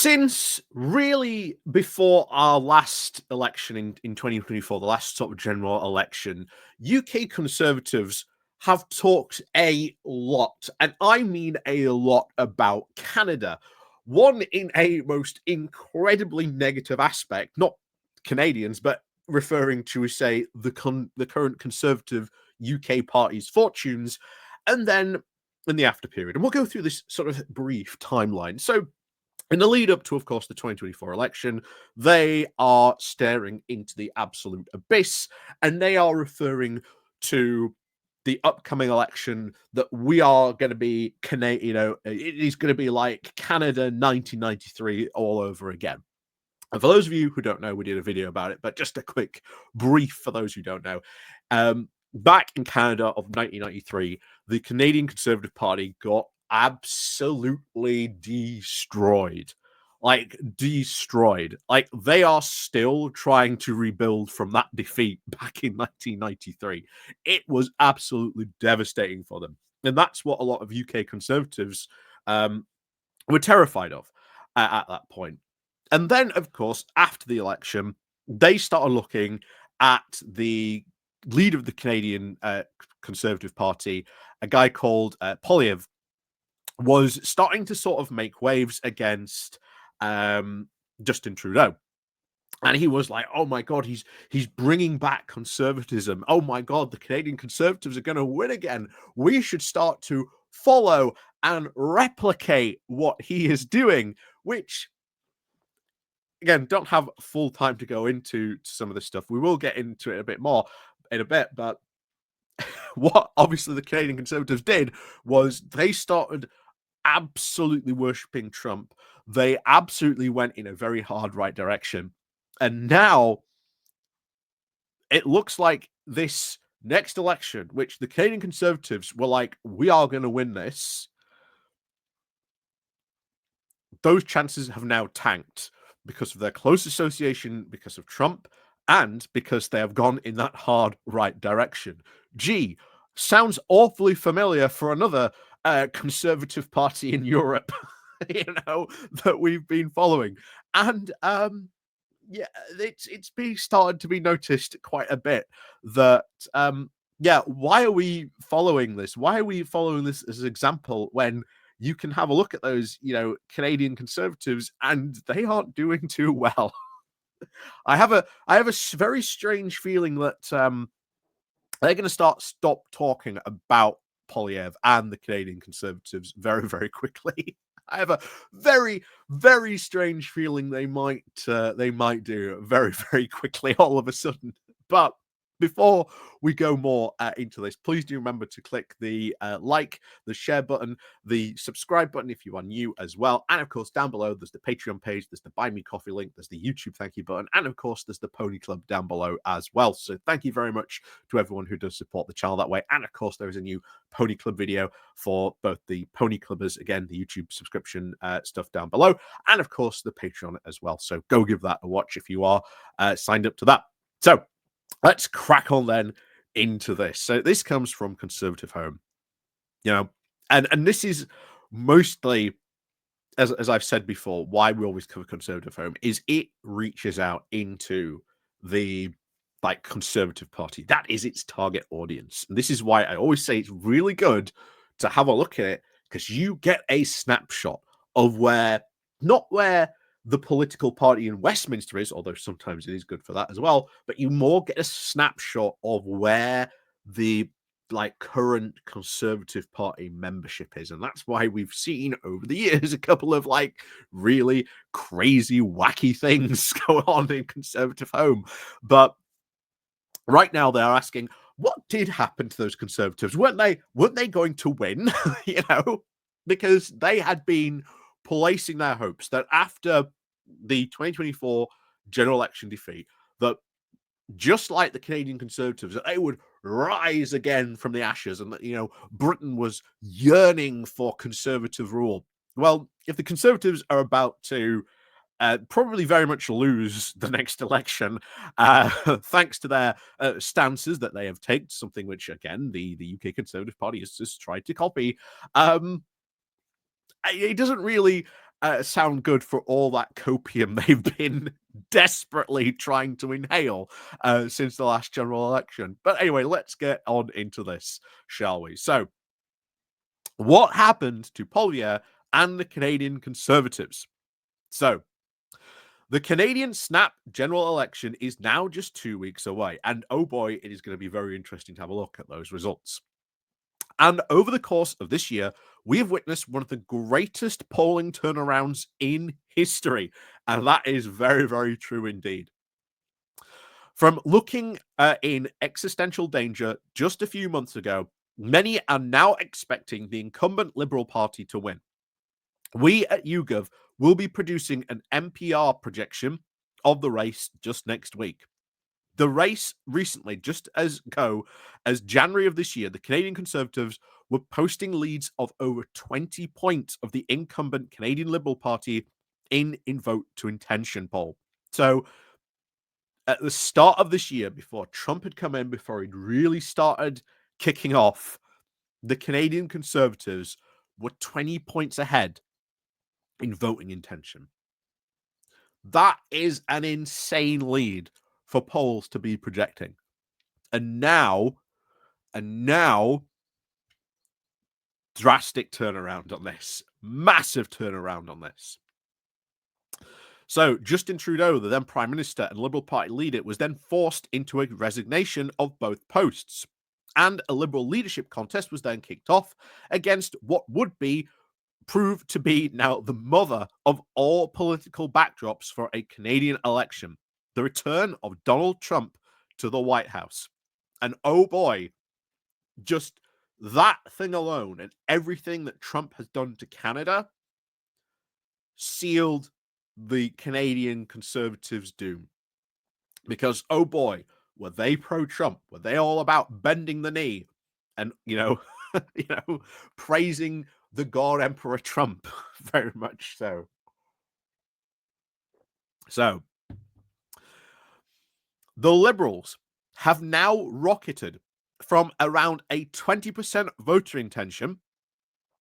Since really before our last election in 2024, the last sort of general election, UK Conservatives have talked a lot, and I mean a lot, about Canada. One in a most incredibly negative aspect, not Canadians, but referring to, say, the current Conservative UK Party's fortunes, and then in the after period. And we'll go through this sort of brief timeline. So, in the lead up to, of course, the 2024 election, they are staring into the absolute abyss, and they are referring to the upcoming election that we are going to be, it is going to be like Canada 1993 all over again. And for those of you who don't know, we did a video about it, but just a quick brief for those who don't know. Back in Canada of 1993, the Canadian Conservative Party got absolutely destroyed. Like, destroyed. Like, they are still trying to rebuild from that defeat back in 1993. It was absolutely devastating for them. And that's what a lot of UK Conservatives were terrified of at that point. And then, of course, after the election, they started looking at the leader of the Canadian Conservative Party, a guy called Poilievre, was starting to sort of make waves against Justin Trudeau. And he was like, oh my God, he's bringing back conservatism. Oh my God, the Canadian Conservatives are going to win again. We should start to follow and replicate what he is doing, which, again, don't have full time to go into some of this stuff. We will get into it a bit more in a bit, but what obviously the Canadian Conservatives did was they started absolutely worshipping Trump. They absolutely went in a very hard right direction. And now it looks like this next election, which the Canadian Conservatives were like, we are going to win this, those chances have now tanked because of their close association, because of Trump, and because they have gone in that hard right direction. Gee, sounds awfully familiar for another Conservative Party in Europe, that we've been following. And yeah, it's been started to be noticed quite a bit that why are we following this? Why are we following this as an example when you can have a look at those, Canadian Conservatives, and they aren't doing too well? I have a very strange feeling that they're going to stop talking about Poilievre and the Canadian Conservatives very, very quickly. I have a very, very strange feeling they might do very, very quickly all of a sudden. But before we go more into this, please do remember to click the like, the share button, the subscribe button if you are new as well. And of course, down below, there's the Patreon page, there's the Buy Me Coffee link, there's the YouTube thank you button, and of course, there's the Pony Club down below as well. So thank you very much to everyone who does support the channel that way. And of course, there is a new Pony Club video for both the Pony Clubbers, again, the YouTube subscription stuff down below, and of course, the Patreon as well. So go give that a watch if you are signed up to that. So let's crack on then into this. So this comes from Conservative Home, and this is mostly, as I've said before, why we always cover Conservative Home is it reaches out into the Conservative Party. That is its target audience. And this is why I always say it's really good to have a look at it, because you get a snapshot of not where the political party in Westminster is, although sometimes it is good for that as well, but you more get a snapshot of where the current Conservative Party membership is. And that's why we've seen over the years a couple of really crazy, wacky things go on in Conservative Home. But right now they're asking, what did happen to those Conservatives? Weren't they going to win? Because they had been placing their hopes that after the 2024 general election defeat, that just like the Canadian Conservatives, that they would rise again from the ashes, and that Britain was yearning for Conservative rule. Well, if the Conservatives are about to probably very much lose the next election, thanks to their stances that they have taken, something which, again, the UK Conservative Party has just tried to copy. It doesn't really sound good for all that copium they've been desperately trying to inhale since the last general election. But anyway, let's get on into this, shall we? So, what happened to Polyev and the Canadian Conservatives? So, the Canadian snap general election is now just 2 weeks away, and oh boy, it is going to be very interesting to have a look at those results. And over the course of this year, we have witnessed one of the greatest polling turnarounds in history, and that is very, very true indeed. From looking in existential danger just a few months ago, many are now expecting the incumbent Liberal Party to win. We at YouGov will be producing an NPR projection of the race just next week. The race recently, just as January of this year, the Canadian Conservatives were posting leads of over 20 points of the incumbent Canadian Liberal Party in vote to intention poll. So at the start of this year, before Trump had come in, before he'd really started kicking off, the Canadian Conservatives were 20 points ahead in voting intention. That is an insane lead for polls to be projecting. And now, drastic turnaround on this. Massive turnaround on this. So Justin Trudeau, the then Prime Minister and Liberal Party leader, was then forced into a resignation of both posts. And a Liberal leadership contest was then kicked off against what would prove to be now the mother of all political backdrops for a Canadian election, the return of Donald Trump to the White House. And oh boy, just that thing alone and everything that Trump has done to Canada sealed the Canadian Conservatives' doom. Because, oh boy, were they pro-Trump? Were they all about bending the knee and, praising the God Emperor Trump? Very much so. So, the Liberals have now rocketed from around a 20% voter intention,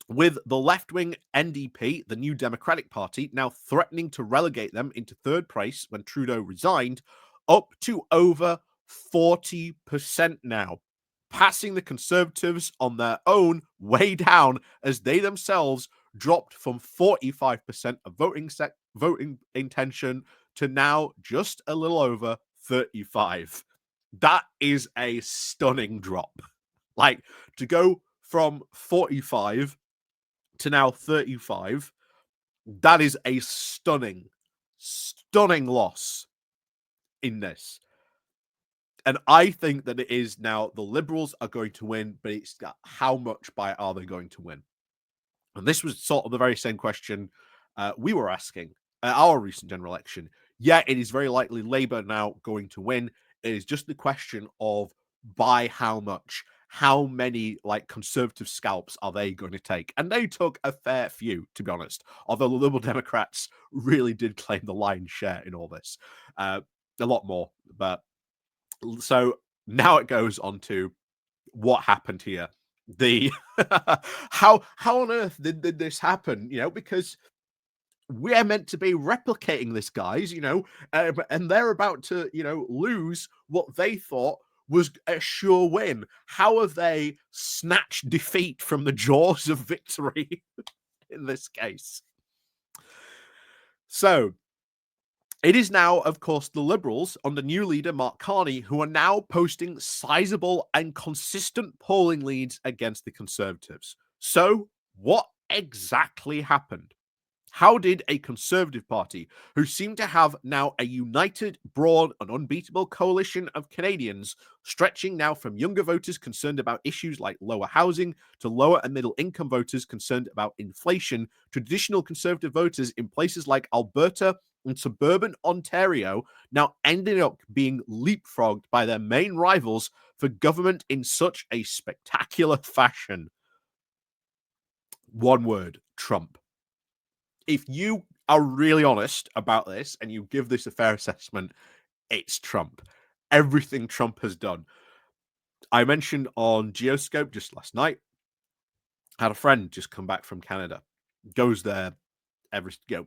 with the left-wing NDP, the New Democratic Party, now threatening to relegate them into third place when Trudeau resigned, up to over 40% now, passing the Conservatives on their own way down as they themselves dropped from 45% of voting intention to now just a little over 35. That is a stunning drop. Like, to go from 45 to now 35, that is a stunning loss in this. And I think that it is now the Liberals are going to win, but it's how much by are they going to win? And this was sort of the very same question we were asking at our recent general election. Yeah, it is very likely Labour now going to win. It is just the question of by how much. How many Conservative scalps are they going to take? And they took a fair few, to be honest. Although the Liberal Democrats really did claim the lion's share in all this, a lot more. But so now it goes on to what happened here. The how on earth did this happen? Because we're meant to be replicating this, guys. And they're about to lose what they thought was a sure win. How have they snatched defeat from the jaws of victory in this case? So it is now, of course, the Liberals under new leader Mark Carney who are now posting sizable and consistent polling leads against the Conservatives. So what exactly happened? How did a Conservative Party, who seem to have now a united, broad, and unbeatable coalition of Canadians, stretching now from younger voters concerned about issues like lower housing to lower and middle income voters concerned about inflation, traditional Conservative voters in places like Alberta and suburban Ontario, now ending up being leapfrogged by their main rivals for government in such a spectacular fashion? One word: Trump. If you are really honest about this and you give this a fair assessment, it's Trump. Everything Trump has done. I mentioned on Geoscope just last night, had a friend just come back from Canada, goes there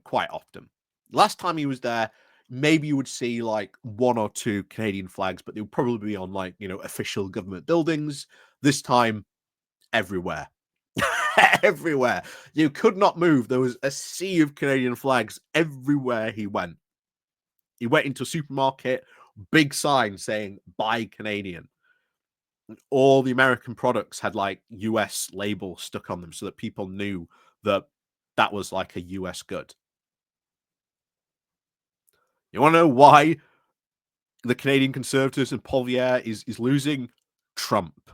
quite often. Last time he was there, maybe you would see like one or two Canadian flags, but they would probably be on like, official government buildings. This time, everywhere. Everywhere. You could not move. There was a sea of Canadian flags everywhere he went. He went into a supermarket, big sign saying "Buy Canadian." All the American products had like US label stuck on them so that people knew that that was like a US good. You want to know why the Canadian Conservatives and Poilievre is losing? Trump.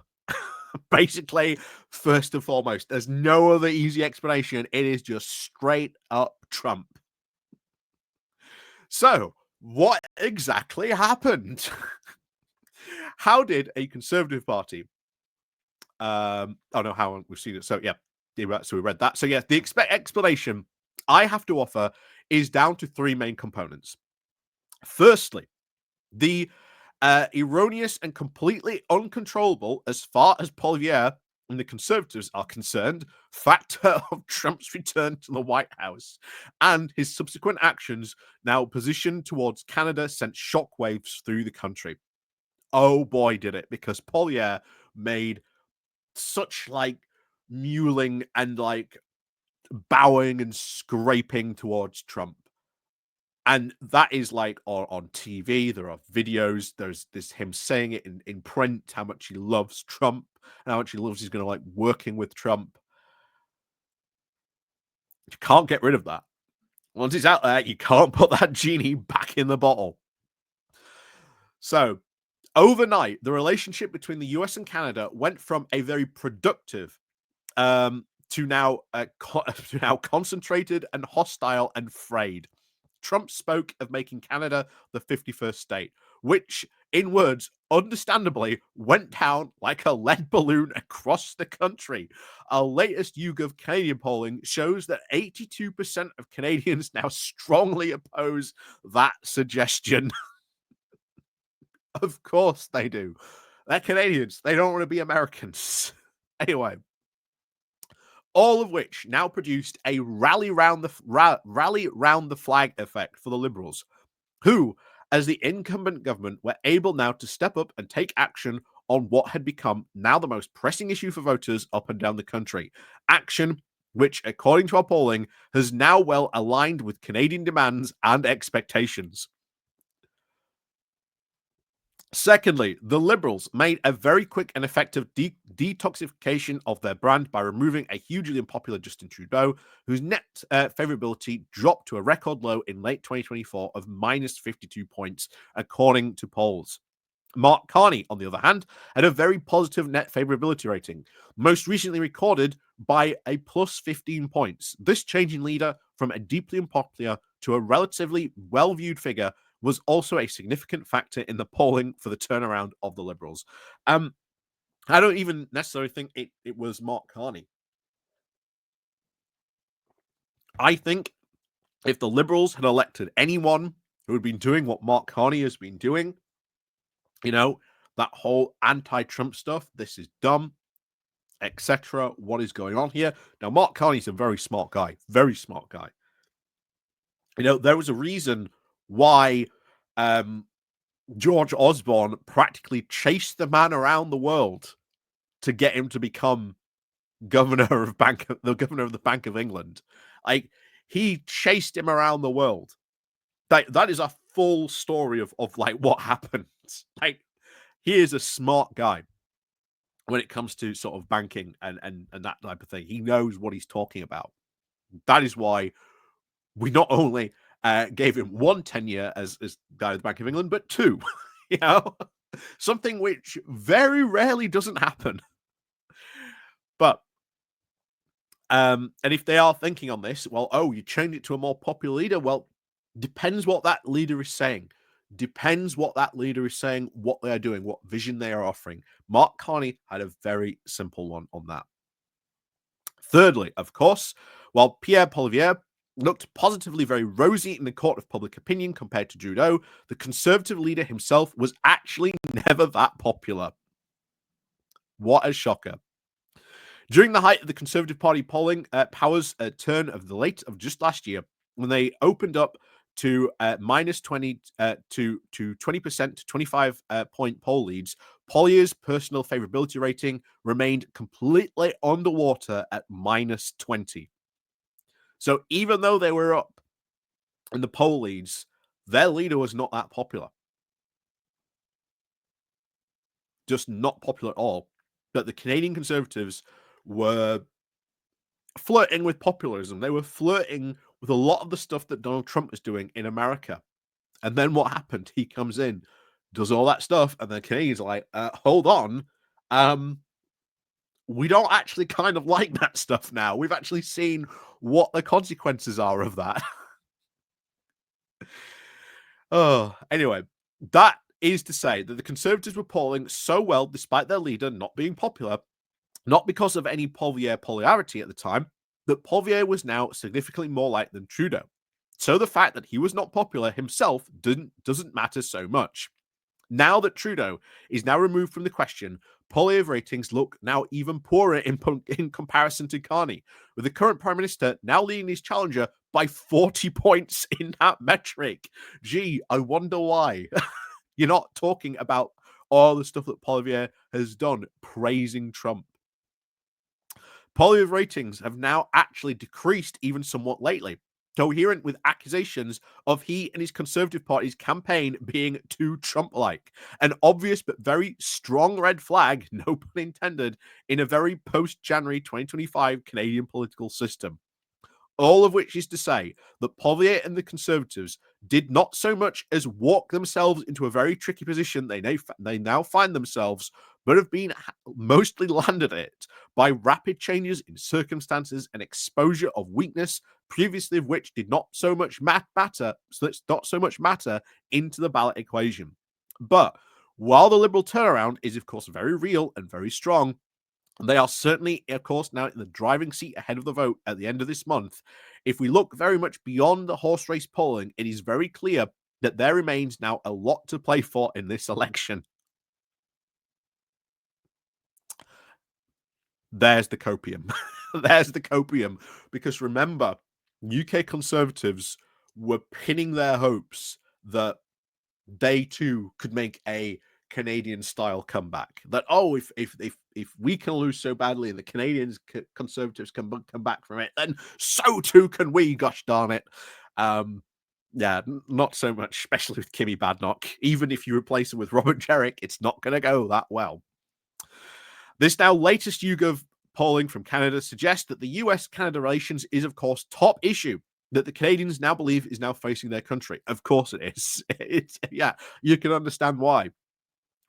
Basically, first and foremost, there's no other easy explanation. It is just straight up Trump. So, what exactly happened? How did a Conservative Party? Oh no, how we've seen it. So yeah, so we read that. So yeah, the explanation I have to offer is down to three main components. Firstly, the erroneous and completely uncontrollable, as far as Poilievre and the Conservatives are concerned, factor of Trump's return to the White House and his subsequent actions, now positioned towards Canada, sent shockwaves through the country. Oh boy, did it, because Poilievre made such like mewling and like bowing and scraping towards Trump. And that is like on TV. There are videos. There's this him saying it in print, how much he loves Trump and how much he loves he's going to like working with Trump. You can't get rid of that. Once it's out there, you can't put that genie back in the bottle. So overnight, the relationship between the US and Canada went from a very productive to now concentrated and hostile and frayed. Trump spoke of making Canada the 51st state, which, in words, understandably, went down like a lead balloon across the country. Our latest YouGov Canadian polling shows that 82% of Canadians now strongly oppose that suggestion. Of course they do. They're Canadians. They don't want to be Americans. Anyway, all of which now produced a rally round the flag effect for the Liberals, who, as the incumbent government, were able now to step up and take action on what had become now the most pressing issue for voters up and down the country. Action which, according to our polling, has now well aligned with Canadian demands and expectations. Secondly, the Liberals made a very quick and effective detoxification of their brand by removing a hugely unpopular Justin Trudeau, whose net favourability dropped to a record low in late 2024 of minus 52 points, according to polls. Mark Carney, on the other hand, had a very positive net favourability rating, most recently recorded by a plus 15 points. This change in leader from a deeply unpopular to a relatively well-viewed figure was also a significant factor in the polling for the turnaround of the Liberals. I don't even necessarily think it was Mark Carney. I think if the Liberals had elected anyone who had been doing what Mark Carney has been doing, that whole anti-Trump stuff, this is dumb, etc. What is going on here? Now, Mark Carney's a very smart guy. Very smart guy. There was a reason why George Osborne practically chased the man around the world to get him to become governor of the Bank of England. Like, he chased him around the world. That is a full story of like what happened. Like, he is a smart guy when it comes to sort of banking and that type of thing. He knows what he's talking about. That is why we not only gave him 1 tenure as guy of the Bank of England, but 2. Something which very rarely doesn't happen. But and if they are thinking on this, well, you changed it to a more popular leader. Well, depends what that leader is saying. Depends what that leader is saying, what they are doing, what vision they are offering. Mark Carney had a very simple one on that. Thirdly, of course, while Pierre Poilievre looked positively very rosy in the court of public opinion compared to Trudeau, the Conservative leader himself was actually never that popular. What a shocker. During the height of the Conservative Party polling powers turn of the late of just last year, when they opened up to minus 20 to 20% to 25 point poll leads, Pollier's personal favorability rating remained completely underwater at minus 20. So even though they were up in the poll leads, their leader was not that popular. Just not popular at all. But the Canadian Conservatives were flirting with populism. They were flirting with a lot of the stuff that Donald Trump was doing in America. And then what happened? He comes in, does all that stuff, and the Canadians are like, hold on. We don't actually kind of like that stuff now. We've actually seen what the consequences are of that. Anyway, that is to say that the Conservatives were polling so well despite their leader not being popular, not because of any Poilievre popularity at the time, that Poilievre was now significantly more liked than Trudeau. So the fact that he was not popular himself doesn't matter so much. Now that Trudeau is now removed from the question, Poilievre ratings look now even poorer in comparison to Carney, with the current Prime Minister now leading his challenger by 40 points in that metric. Gee, I wonder why. You're not talking about all the stuff that Poilievre has done praising Trump. Poilievre ratings have now actually decreased even somewhat lately, coherent with accusations of he and his Conservative Party's campaign being too Trump-like. An obvious but very strong red flag, no pun intended, in a very post-January 2025 Canadian political system. All of which is to say that Poilievre and the Conservatives did not so much as walk themselves into a very tricky position they now find themselves, but have been mostly landed it by rapid changes in circumstances and exposure of weakness, previously of which did not so much matter, so it's not so much matter into the ballot equation. But while the Liberal turnaround is, of course, very real and very strong, they are certainly, of course, now in the driving seat ahead of the vote at the end of this month. If we look very much beyond the horse race polling, it is very clear that there remains now a lot to play for in this election. There's the copium. There's the copium. Because remember, UK Conservatives were pinning their hopes that they too could make a Canadian style comeback. That if we can lose so badly and the Canadians Conservatives can come back from it, then so too can we. Gosh darn it! Yeah, not so much, especially with Kimmy Badnock. Even if you replace him with Robert Jerrick, it's not going to go that well. This now latest YouGov polling from Canada suggests that the US-Canada relations is, of course, top issue that the Canadians now believe is now facing their country. Of course it is. Yeah, you can understand why.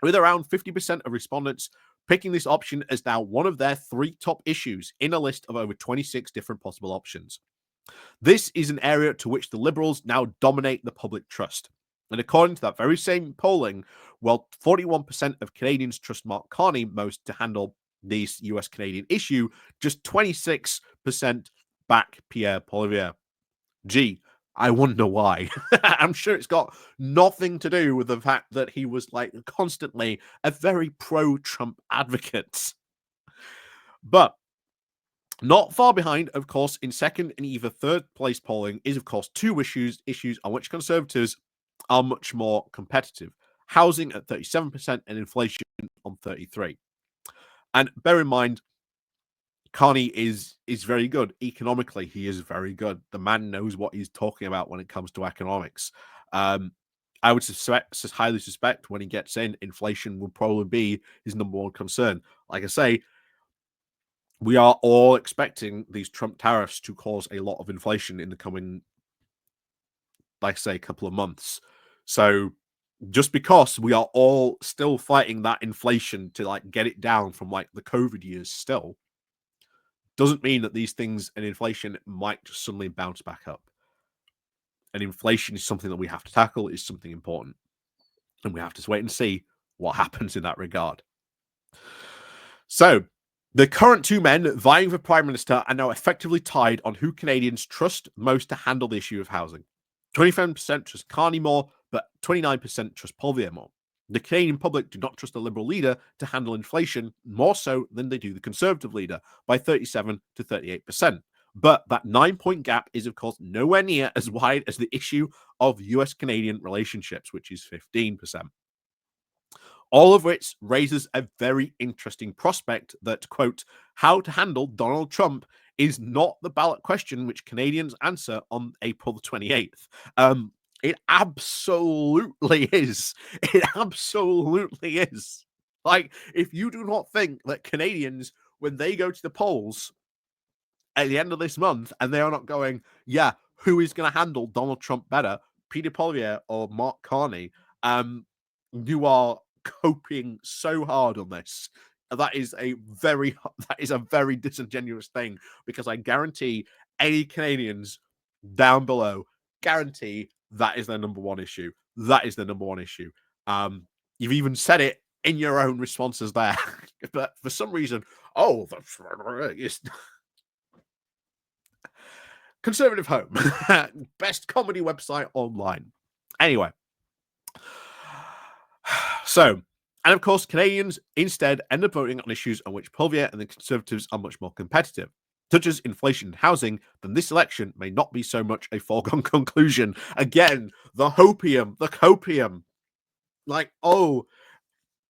With around 50% of respondents picking this option as now one of their 3 top issues in a list of over 26 different possible options. This is an area to which the Liberals now dominate the public trust. And according to that very same polling, while 41% of Canadians trust Mark Carney most to handle this US-Canadian issue, just 26% back Pierre Poilievre. Gee, I wonder why. I'm sure it's got nothing to do with the fact that he was like constantly a very pro-Trump advocate. But not far behind, of course, in second and even third place polling is, of course, 2 issues on which Conservatives are much more competitive. Housing at 37% and inflation on 33%. And bear in mind, Carney is very good. Economically, he is very good. The man knows what he's talking about when it comes to economics. I would highly suspect when he gets in, inflation will probably be his number one concern. Like I say, we are all expecting these Trump tariffs to cause a lot of inflation in the coming, like I say, couple of months. So just because we are all still fighting that inflation to like get it down from like the COVID years still, doesn't mean that these things and inflation might just suddenly bounce back up. And inflation is something that we have to tackle, is something important. And we have to wait and see what happens in that regard. So, the current 2 men vying for Prime Minister are now effectively tied on who Canadians trust most to handle the issue of housing. 27% trust Carney more, but 29% trust Poilievre more. The Canadian public do not trust the Liberal leader to handle inflation more so than they do the Conservative leader by 37 to 38%. But that 9-point gap is, of course, nowhere near as wide as the issue of US Canadian relationships, which is 15%. All of which raises a very interesting prospect that, quote, how to handle Donald Trump is not the ballot question which Canadians answer on April the 28th. It absolutely is. It absolutely is. Like, if you do not think that Canadians, when they go to the polls at the end of this month and they are not going, yeah, who is going to handle Donald Trump better, Peter Poilievre or Mark Carney, you are coping so hard on this. That is a very disingenuous thing, because I guarantee any Canadians down below guarantee that is their number one issue. That is the number one issue. You've even said it in your own responses there, but for some reason, oh, that's Conservative Home, best comedy website online. Anyway, so, and of course, Canadians instead end up voting on issues on which Poilievre and the Conservatives are much more competitive, such as inflation and housing. Then this election may not be so much a foregone conclusion. Again, the copium. Like, oh,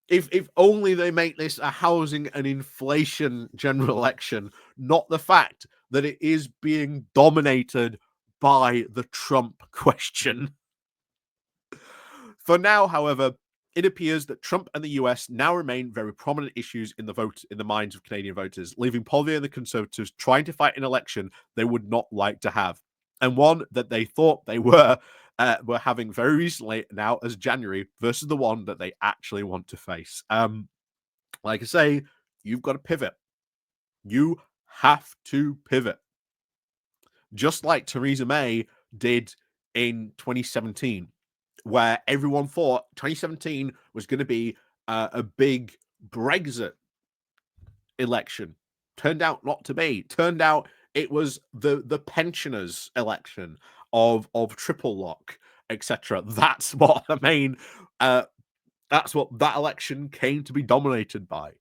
if only they make this a housing and inflation general election, not the fact that it is being dominated by the Trump question. For now, however, it appears that Trump and the US now remain very prominent issues in the minds of Canadian voters, leaving Poilievre and the Conservatives trying to fight an election they would not like to have, and one that they thought they were having very recently, now as January, versus the one that they actually want to face. Like I say, you've got to pivot. You have to pivot. Just like Theresa May did in 2017, where everyone thought 2017 was going to be a big Brexit election. Turned out not to be. Turned out it was the pensioners election of triple lock, etc. That's what the main that's what that election came to be dominated by.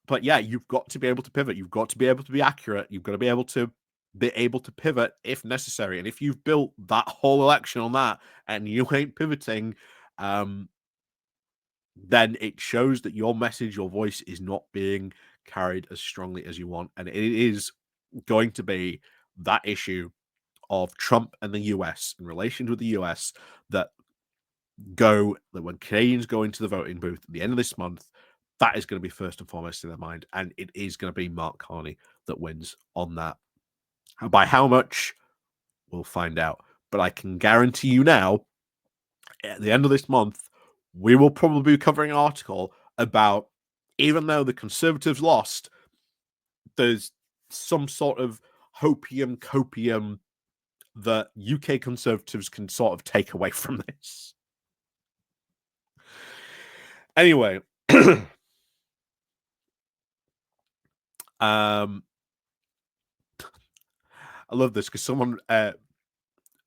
But yeah, you've got to be able to pivot. You've got to be able to be accurate. You've got to be able to pivot if necessary. And if you've built that whole election on that and you ain't pivoting, then it shows that your message, your voice is not being carried as strongly as you want. And it is going to be that issue of Trump and the US in relation with the US that when Canadians go into the voting booth at the end of this month, that is going to be first and foremost in their mind. And it is going to be Mark Carney that wins on that. By how much, we'll find out. But I can guarantee you now, at the end of this month, we will probably be covering an article about, even though the Conservatives lost, there's some sort of copium that UK Conservatives can sort of take away from this. Anyway, I love this because someone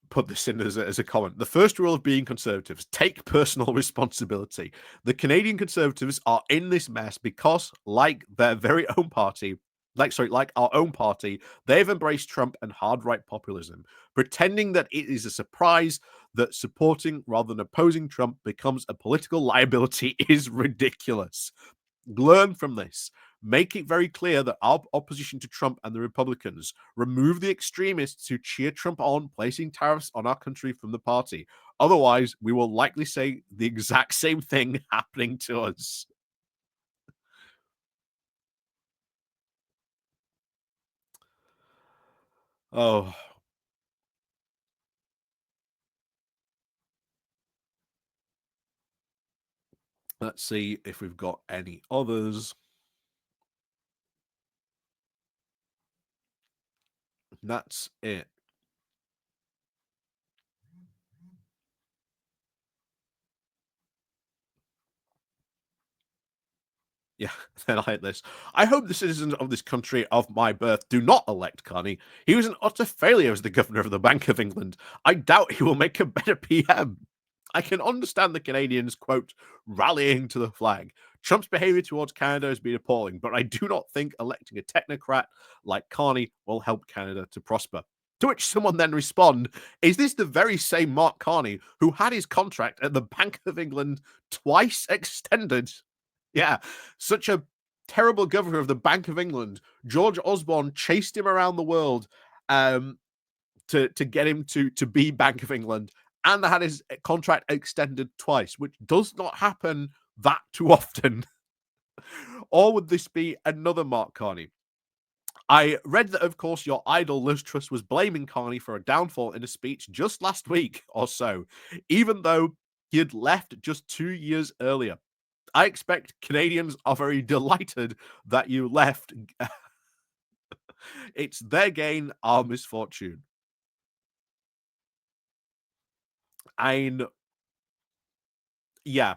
put this in as a comment. The first rule of being conservatives: take personal responsibility. The Canadian Conservatives are in this mess because, like their very own party, like our own party, they've embraced Trump and hard right populism, pretending that it is a surprise that supporting rather than opposing Trump becomes a political liability is ridiculous. Learn from this. Make it very clear that our opposition to Trump and the Republicans remove the extremists who cheer Trump on, placing tariffs on our country from the party. Otherwise, we will likely say the exact same thing happening to us. Oh, let's see if we've got any others. That's it. Yeah, then I hate this. I hope the citizens of this country of my birth do not elect Carney. He was an utter failure as the governor of the Bank of England. I doubt he will make a better PM. I can understand the Canadians, quote, rallying to the flag. Trump's behavior towards Canada has been appalling, but I do not think electing a technocrat like Carney will help Canada to prosper. To which someone then respond, is this the very same Mark Carney who had his contract at the Bank of England twice extended? Yeah, such a terrible governor of the Bank of England. George Osborne chased him around the world um, to get him to be Bank of England, and had his contract extended twice, which does not happen that too often. Or would this be another Mark Carney? I read that, of course, your idol Liz Truss was blaming Carney for a downfall in a speech just last week or so, even though he had left just 2 years earlier. I expect Canadians are very delighted that you left. It's their gain, our misfortune. And yeah,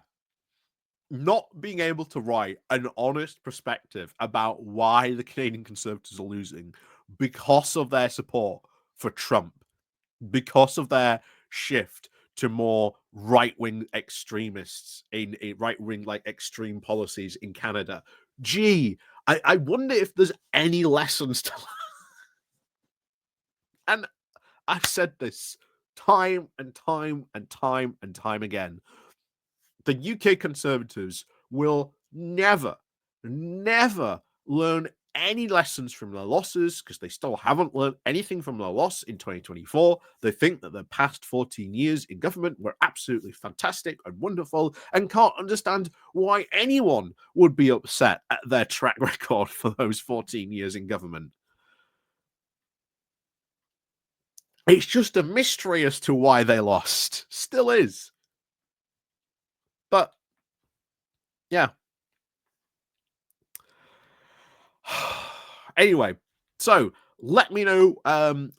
not being able to write an honest perspective about why the Canadian Conservatives are losing because of their support for Trump, because of their shift to more right-wing extremists in right-wing like extreme policies in Canada. Gee, I wonder if there's any lessons to and I've said this time and time and time and time again. The UK Conservatives will never, never learn any lessons from their losses because they still haven't learned anything from their loss in 2024. They think that the past 14 years in government were absolutely fantastic and wonderful and can't understand why anyone would be upset at their track record for those 14 years in government. It's just a mystery as to why they lost. Still is. But yeah. Anyway, so let me know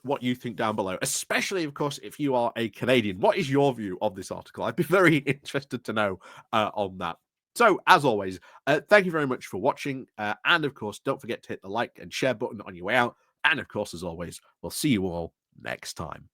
what you think down below, especially, of course, if you are a Canadian. What is your view of this article? I'd be very interested to know on that. So, as always, thank you very much for watching. And, of course, don't forget to hit the like and share button on your way out. And, of course, as always, we'll see you all next time.